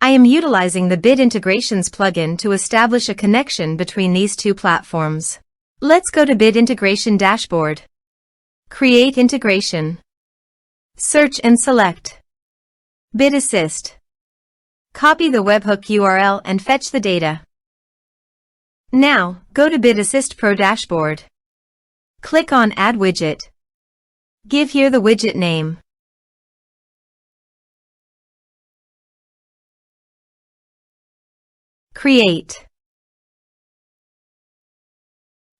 I am utilizing the Bit Integrations plugin to establish a connection between these two platforms. Let's go to Bit Integration Dashboard. Create integration. Search and select Bit Assist. Copy the webhook URL and fetch the data. Now, go to Bit Assist Pro Dashboard. Click on Add Widget. Give here the widget name. Create.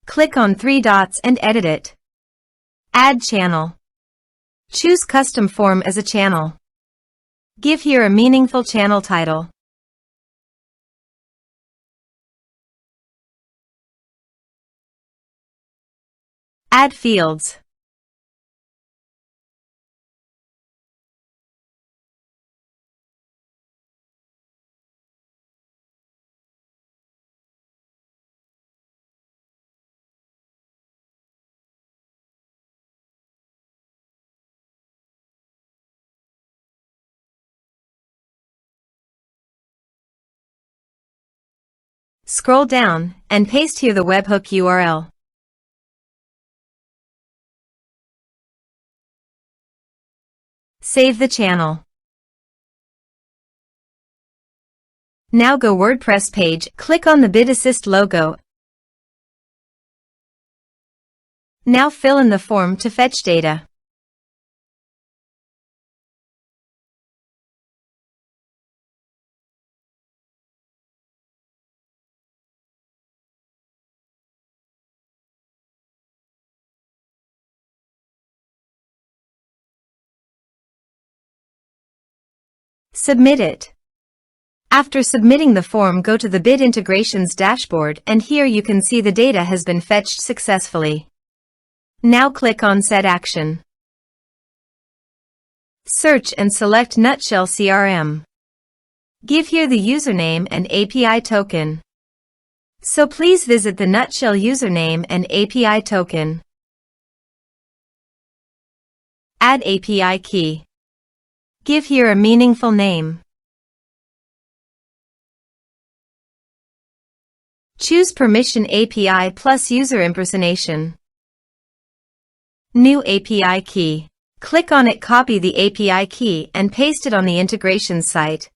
Click on three dots and edit it. Add channel. Choose Custom Form as a channel. Give here a meaningful channel title. Add fields. Scroll down and paste here the webhook URL. Save the channel. Now go WordPress page, click on the Bit Assist logo. Now fill in the form to fetch data. Submit it. After submitting the form, go to the Bit Integrations dashboard and here you can see the data has been fetched successfully. Now click on Set Action. Search and select Nutshell CRM. Give here the username and API token. So please visit the Nutshell username and API token. Add API key. Give here a meaningful name. Choose Permission API plus User Impersonation. New API key. Click on it, copy the API key and paste it on the integration site.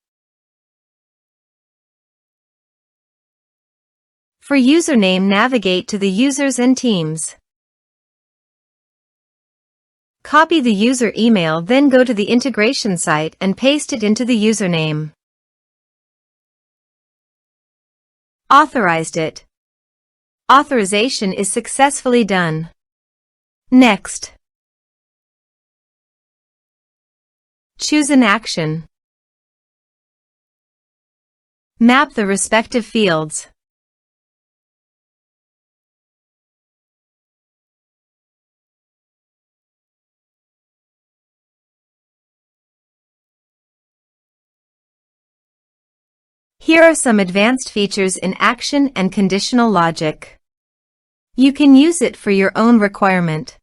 For username, navigate to the users and teams. Copy the user email, then go to the integration site and paste it into the username. Authorized it. Authorization is successfully done. Next. Choose an action. Map the respective fields. Here are some advanced features in action and conditional logic. You can use it for your own requirement.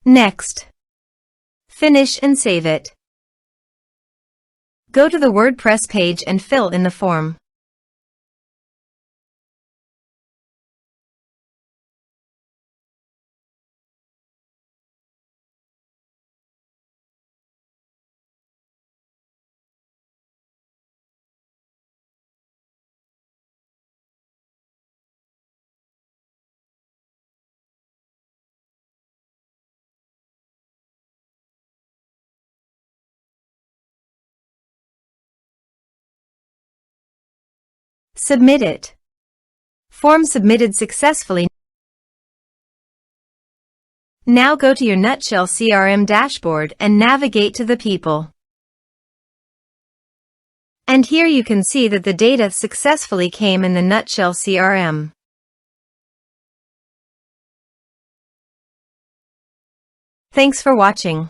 Next. Finish and save it. Go to the WordPress page and fill in the form. Submit it. Form submitted successfully. Now go to your Nutshell CRM dashboard and navigate to the people. And here you can see that the data successfully came in the Nutshell CRM. Thanks for watching.